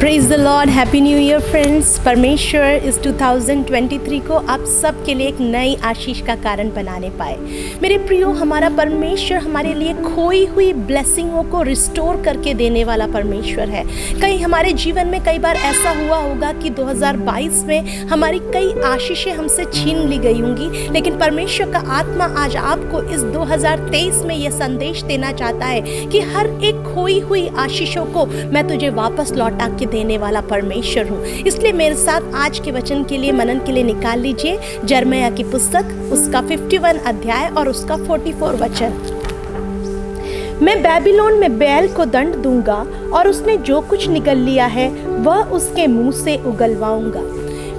Praise the Lord, happy new year friends. परमेश्वर इस 2023 को आप सब के लिए एक नई आशीष का कारण बनाने पाए। मेरे प्रियो, हमारा परमेश्वर हमारे लिए खोई हुई ब्लेसिंगों को रिस्टोर करके देने वाला परमेश्वर है। कहीं हमारे जीवन में कई बार ऐसा हुआ होगा कि 2022 में हमारी कई आशीषें हमसे छीन ली गई होंगी, लेकिन परमेश्वर का आत्मा आज आपको इस 2023 में यह संदेश देना चाहता है कि हर एक खोई हुई आशीषों को मैं तुझे वापस लौटा के देने वाला परमेश्वर हूँ। इसलिए मेरे साथ आज के वचन के लिए मनन के लिए निकाल लीजिए यिर्मयाह की पुस्तक, उसका 51 अध्याय और उसका 44 वचन। मैं बेबीलोन में बैल को दंड दूंगा और उसने जो कुछ निगल लिया है वह उसके मुंह से उगलवाऊंगा।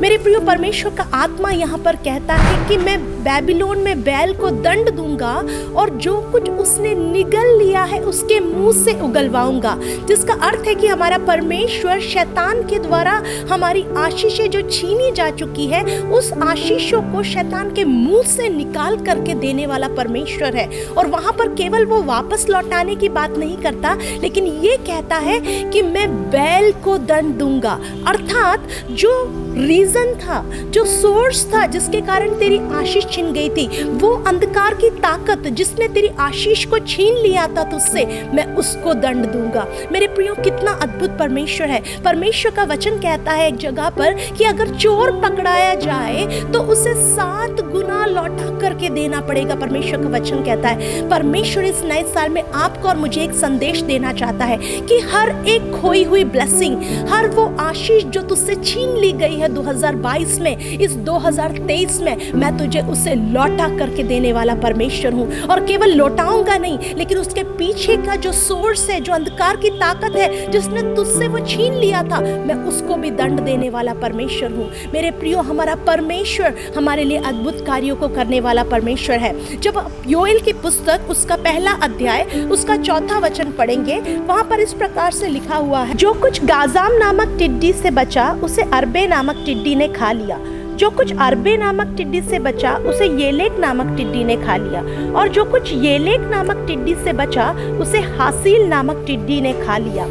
मेरे प्रियो, परमेश्वर का आत्मा यहाँ पर कहता है कि मैं बेबीलोन में बैल को दंड दूंगा और जो कुछ उसने निगल लिया है उसके मुंह से उगलवाऊंगा। जिसका अर्थ है कि हमारा परमेश्वर शैतान के द्वारा हमारी आशीषें जो छीनी जा चुकी है, उस आशीषों को शैतान के मुंह से निकाल करके देने वाला परमेश्वर है। और वहाँ पर केवल वो वापस लौटाने की बात नहीं करता, लेकिन ये कहता है कि मैं बैल को दंड दूंगा। अर्थात जो रीजन था, जो सोर्स था जिसके कारण तेरी आशीष छीन गई थी, वो अंधकार की ताकत जिसने तेरी आशीष को छीन लिया था तुझसे, मैं उसको दंड दूंगा। मेरे प्रियो, कितना अद्भुत परमेश्वर है। परमेश्वर का वचन कहता है एक जगह पर कि अगर चोर पकड़ाया जाए तो उसे 7 गुना लौटा करके देना पड़ेगा। परमेश्वर का वचन कहता है। परमेश्वर इस नए साल में आपको और मुझे एक संदेश देना चाहता है कि हर एक खोई हुई ब्लेसिंग, हर वो आशीष जो तुझसे छीन ली गई है 2022 में, इस 2023 में मैं तुझे उसे लौटा करके देने वाला परमेश्वर हूँ। और केवल लौटाऊंगा नहीं, लेकिन उसके पीछे का जो सोर्स है, जो अंधकार की ताकत है जिसने तुझसे वो छीन लिया था, मैं उसको भी दंड देने वाला परमेश्वर हूँ। मेरे प्रियो, हमारा परमेश्वर हमारे लिए अद्भुत कार्यों को करने वाला परमेश्वर है। जब आप योएल की पुस्तक, उसका पहला अध्याय, उसका 4 वचन पढ़ेंगे, वहां पर इस प्रकार से लिखा हुआ है, जो कुछ गाजाम नामक टिड्डी से बचा उसे अरबे नामक टिड्डी ने खा लिया। जो कुछ अरबे नामक टिड्डी से बचा उसे येलेक नामक टिड्डी ने खा लिया। और जो कुछ येलेक नामक टिड्डी से बचा उसे हासील नामक टिड्डी ने खा लिया।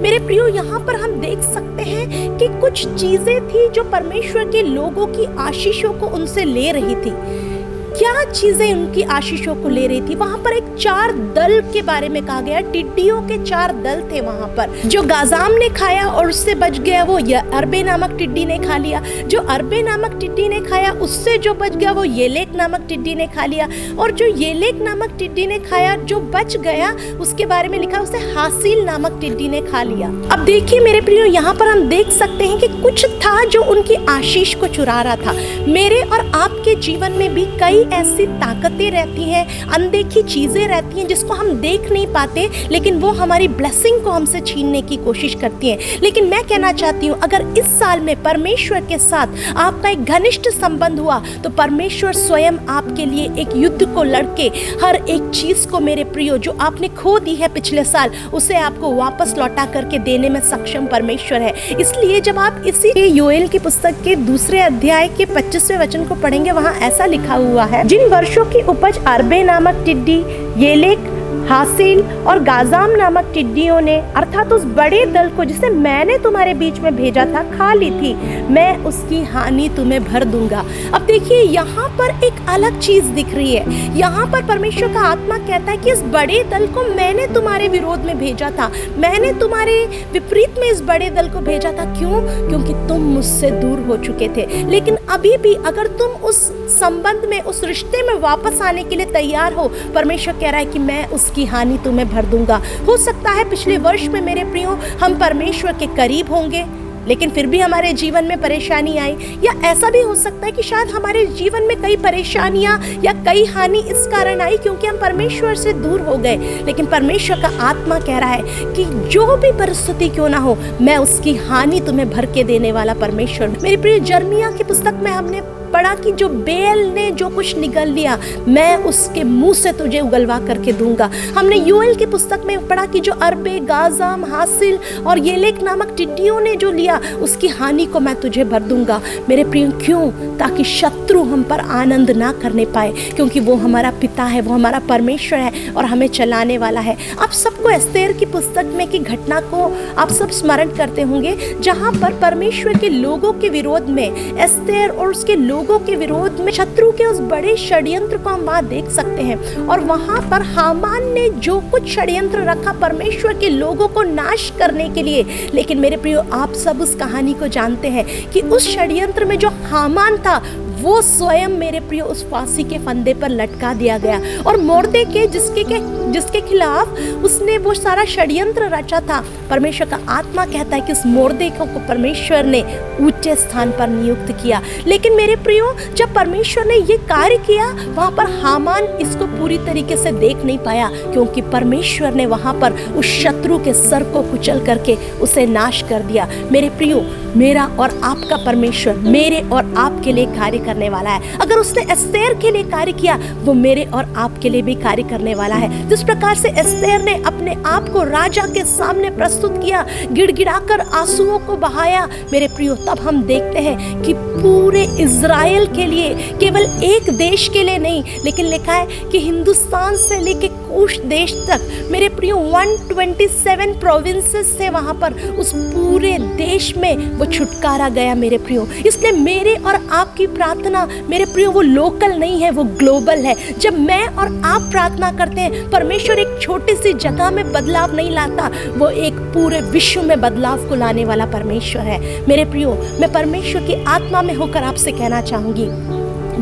मेरे प्रियो, यहाँ पर हम देख सकते हैं कि कुछ चीजें थी जो परमेश्वर के लोगों की आशीषों को उनसे ले रही थी। क्या चीजें उनकी आशीषों को ले रही थी? वहां पर एक 4 दल के बारे में कहा गया। टिड्डियों के 4 दल थे वहां पर। जो गाजाम ने खाया और उससे बच गया वो अरबे नामक टिड्डी ने खा लिया। जो अरबे नामक टिड्डी ने खाया उससे जो बच गया वो येलेक नामक टिड्डी ने खा लिया। और जो येलेक नामक टिड्डी ने खाया, जो बच गया, उसके बारे में लिखा उसे हासील नामक टिड्डी ने खा लिया। अब देखिए मेरे प्रियो, यहाँ पर हम देख सकते हैं कि कुछ था जो उनकी आशीष को चुरा रहा था। मेरे और आपके जीवन में भी कई ऐसी ताकतें रहती हैं, अनदेखी चीजें रहती हैं जिसको हम देख नहीं पाते, लेकिन वो हमारी ब्लेसिंग को हमसे छीनने की कोशिश करती हैं। लेकिन मैं कहना चाहती हूँ, अगर इस साल में परमेश्वर के साथ आपका एक घनिष्ठ संबंध हुआ तो परमेश्वर स्वयं आपके लिए एक युद्ध को लड़के हर एक चीज को, मेरे प्रियो, जो आपने खो दी है पिछले साल, उसे आपको वापस लौटा करके देने में सक्षम परमेश्वर है। इसलिए जब आप इसी योएल की पुस्तक के 2 अध्याय के 25वें वचन को पढ़ेंगे, वहां ऐसा लिखा हुआ है, जिन वर्षों की उपज अरबे नामक टिड्डी, येलेक, हासील और गाजाम नामक टिड्डियों ने, अर्थात उस बड़े दल को जिसे मैंने तुम्हारे बीच में भेजा था, खा ली थी, मैं उसकी हानि तुम्हें भर दूंगा। अब देखिए, यहाँ पर एक अलग चीज दिख रही है। यहाँ पर परमेश्वर का आत्मा कहता है कि इस बड़े दल को मैंने तुम्हारे विरोध में भेजा था, मैंने तुम्हारे विपरीत में इस बड़े दल को भेजा था। क्यों? क्योंकि तुम मुझसे दूर हो चुके थे। लेकिन अभी भी अगर तुम उस संबंध में, उस रिश्ते में वापस आने के लिए तैयार हो, परमेश्वर कह रहा है कि मैं उसकी हानि तुम्हें भर दूंगा। हो सकता है पिछले वर्ष में मेरे प्रियो हम परमेश्वर के करीब होंगे, लेकिन फिर भी हमारे जीवन में परेशानी आई, या ऐसा भी हो सकता है कि शायद हमारे जीवन में कई परेशानियां या कई हानि इस कारण आई क्योंकि हम परमेश्वर से दूर हो गए। लेकिन परमेश्वर का आत्मा कह रहा है कि जो भी परिस्थिति क्यों ना हो, मैं उसकी हानि तुम्हें भर के देने वाला परमेश्वर। मेरे प्रिय, यिर्मयाह की पुस्तक में हमने पढ़ा कि जो बेल ने जो कुछ निगल लिया मैं उसके मुंह से तुझे उगलवा करके दूंगा। हमने यूएल की पुस्तक में पढ़ा कि जो अरबे, गाजाम, हासिल और येलेक नामक टिड्डियों ने जो लिया उसकी हानि को मैं तुझे भर दूंगा। मेरे प्रिय, क्यों? ताकि शत्रु हम पर आनंद ना करने पाए, क्योंकि वो हमारा पिता है, वो हमारा परमेश्वर है और हमें चलाने वाला है। आप सबको एस्तेर की पुस्तक में की घटना को आप सब स्मरण करते होंगे, जहां पर परमेश्वर के लोगों के विरोध में एस्तेर और उसके लोगों के विरोध में शत्रु के उस बड़े षड्यंत्र को हम वहां देख सकते हैं। और वहां पर हामान ने जो कुछ षड्यंत्र रखा परमेश्वर के लोगों को नाश करने के लिए, लेकिन मेरे प्रियो आप सब उस कहानी को जानते हैं कि उस षड्यंत्र में जो हामान था वो स्वयं मेरे प्रियो उस फांसी के फंदे पर लटका दिया गया। और मोर्देकै जिसके खिलाफ उसने वो सारा षड्यंत्र रचा था, परमेश्वर का आत्मा कहता है कि उस मोर्देकै को परमेश्वर ने ऊंचे स्थान पर नियुक्त किया। लेकिन मेरे प्रियो, जब परमेश्वर ने ये कार्य किया वहाँ पर हामान इसको पूरी तरीके से देख नहीं पाया, क्योंकि परमेश्वर ने वहाँ पर उस शत्रु के सर को कुचल करके उसे नाश कर दिया। मेरे प्रियो, मेरा और आपका परमेश्वर मेरे और आपके लिए कार्य करने वाला है। अगर उसने एस्तेर के लिए कार्य किया, वो मेरे और आपके लिए भी कार्य करने वाला है। जिस प्रकार से एस्तेर ने अपने आप को राजा के सामने प्रस्तुत किया, गिड़गिड़ाकर आंसुओं को बहाया, मेरे प्रियो, तब हम देखते हैं कि पूरे इज़राइल के लिए, केवल एक देश के लिए नहीं, लेकिन लिखा है कि हिंदुस्तान से लेके कूश देश तक, मेरे प्रियो 127 प्रोविंसेस थे वहाँ पर, उस पूरे देश में वो छुटकारा गया। मेरे प्रियो, इसलिए मेरे और आपकी प्रार्थना मेरे प्रियो वो लोकल नहीं है, वो ग्लोबल है। जब मैं और आप प्रार्थना करते हैं, परमेश्वर एक छोटी सी जगह में बदलाव नहीं लाता, वो एक पूरे विश्व में बदलाव को लाने वाला परमेश्वर है। मेरे प्रियो, मैं परमेश्वर की आत्मा में होकर आपसे कहना चाहूँगी,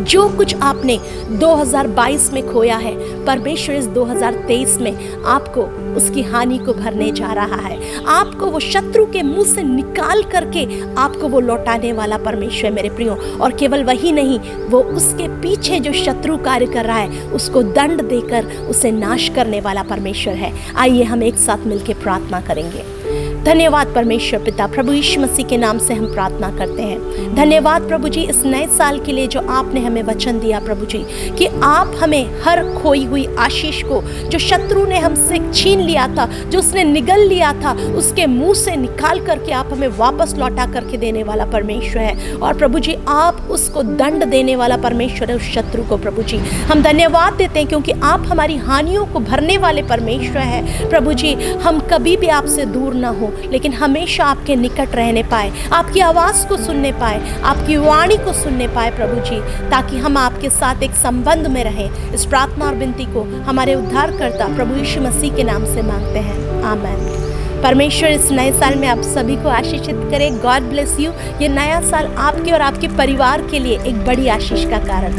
जो कुछ आपने 2022 में खोया है, परमेश्वर इस 2023 में आपको उसकी हानि को भरने जा रहा है। आपको वो शत्रु के मुंह से निकाल करके आपको वो लौटाने वाला परमेश्वर है मेरे प्रियो। और केवल वही नहीं, वो उसके पीछे जो शत्रु कार्य कर रहा है उसको दंड देकर उसे नाश करने वाला परमेश्वर है। आइए हम एक साथ मिलकर प्रार्थना करेंगे। धन्यवाद परमेश्वर पिता, प्रभु यीशु मसीह के नाम से हम प्रार्थना करते हैं। धन्यवाद प्रभु जी इस नए साल के लिए जो आपने हमें वचन दिया प्रभु जी, कि आप हमें हर खोई हुई आशीष को जो शत्रु ने हमसे छीन लिया था, जो उसने निगल लिया था, उसके मुंह से निकाल करके आप हमें वापस लौटा करके देने वाला परमेश्वर है। और प्रभु जी आप उसको दंड देने वाला परमेश्वर है, उस शत्रु को। प्रभु जी हम धन्यवाद देते हैं क्योंकि आप हमारी हानियों को भरने वाले परमेश्वर है। प्रभु जी हम कभी भी आपसे दूर ना हो, लेकिन हमेशा आपके निकट रहने पाए, आपकी आवाज़ को सुनने पाए, आपकी वाणी को सुनने पाए प्रभु जी, ताकि हम आपके साथ एक संबंध में रहें। इस प्रार्थना और विनती को हमारे उद्धारकर्ता प्रभु यीशु मसीह के नाम से मांगते हैं, आमीन। परमेश्वर इस नए साल में आप सभी को आशीषित करे। God bless you. ये नया साल आपके और आपके परिवार के लिए एक बड़ी आशीष का कारण हो।